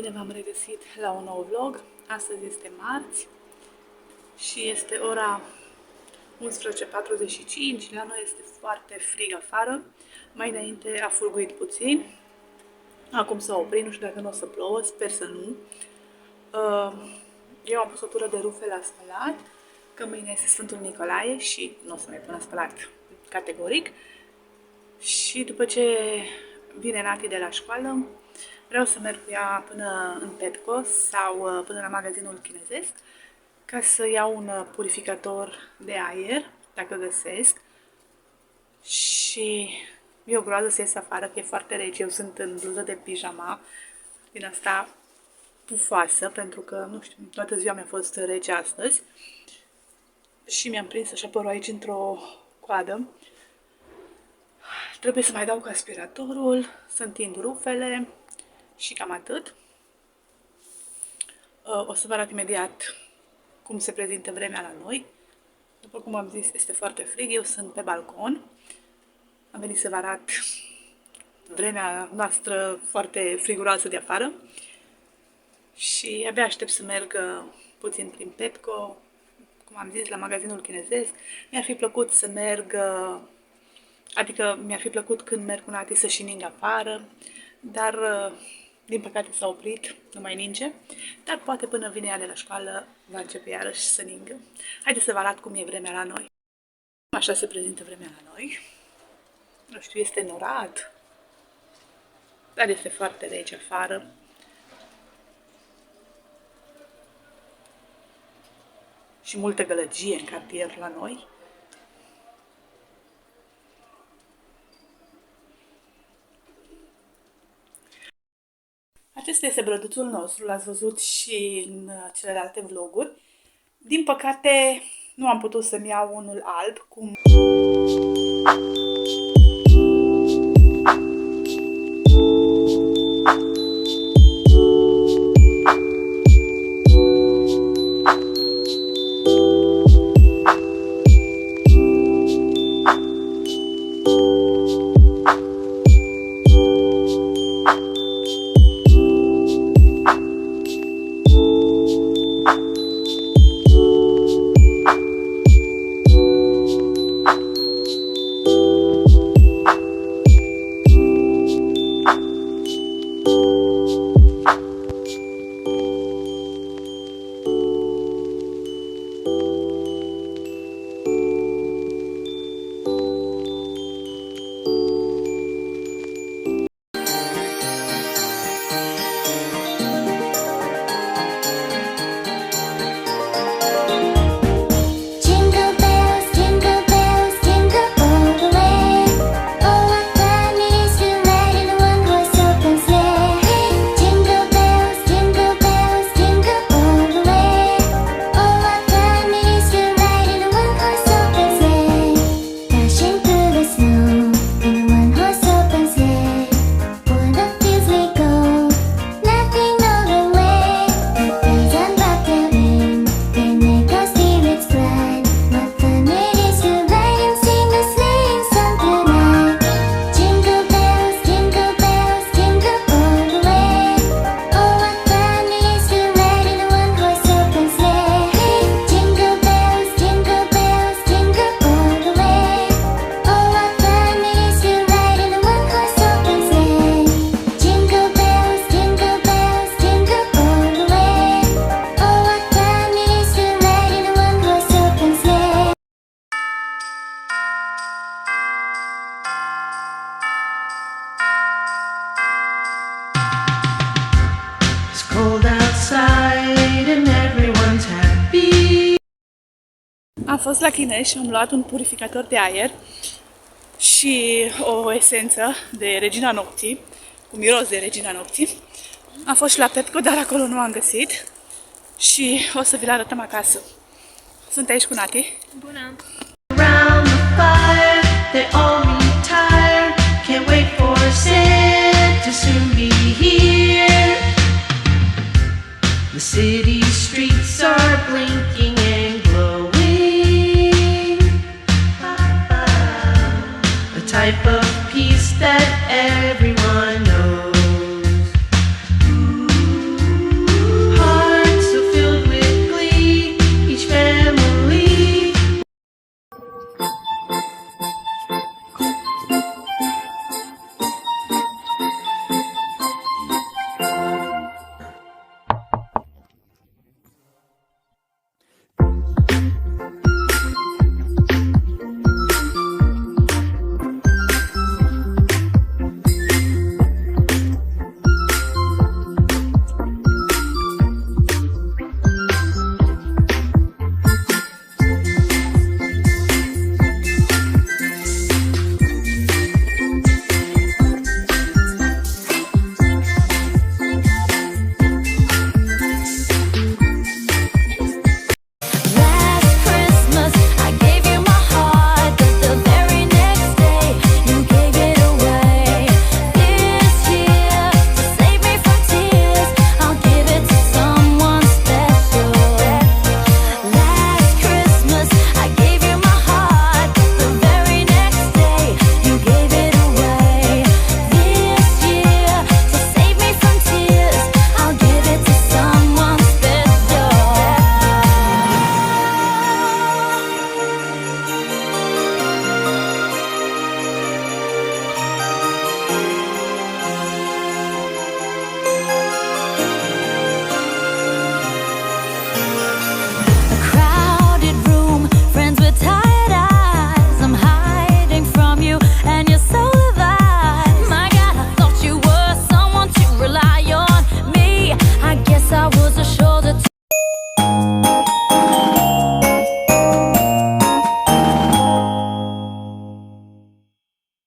bine v-am regăsit la un nou vlog. Astăzi este marți și este ora 11:45. La noi este foarte frig afară. Mai înainte a fulguit puțin. Acum s-a oprit, nu știu dacă nu o să plouă, sper să nu. Eu am pus o tură de rufe la spălat, că mâine este Sfântul Nicolae și nu o să mai pun la spălat categoric. Și după ce vine Nati de la școală, vreau să merg cu ea până în Petco sau până la magazinul chinezesc ca să iau un purificator de aer, dacă găsesc. Și e o groază să ies afară, că e foarte rece. Eu sunt în bluză de pijama, din asta pufoasă, pentru că, nu știu, toată ziua mi-a fost rece astăzi. Și mi-am prins așa părul aici într-o coadă. Trebuie să mai dau cu aspiratorul, să întind rufele și cam atât. O să vă arăt imediat cum se prezintă vremea la noi. După cum am zis, este foarte frig, eu sunt pe balcon. Am venit să vă arăt vremea noastră foarte friguroasă de afară. Și abia aștept să merg puțin prin Petco, cum am zis, la magazinul chinezesc. Mi-ar fi plăcut să merg, adică mi-ar fi plăcut când merg cu Nati să și ning afară, dar din păcate s-a oprit, nu mai ninge, dar poate până vine ea de la școală va începe iarăși să ningă. Haideți să vă arăt cum e vremea la noi. Așa se prezintă vremea la noi. Nu știu, este norat, dar este foarte rece afară. Și multă gălăgie în cartier la noi. Acesta este brăduțul nostru, l-ați văzut și în celelalte vloguri. Din păcate, nu am putut să-mi iau unul alb, cum... Am fost la Chinez și am luat un purificator de aer și o esență de Regina Nopții, cu miros de Regina Nopții. Am fost și la Petco, dar acolo nu am găsit și o să vi-l arătăm acasă. Sunt aici cu Nati. Bună! The city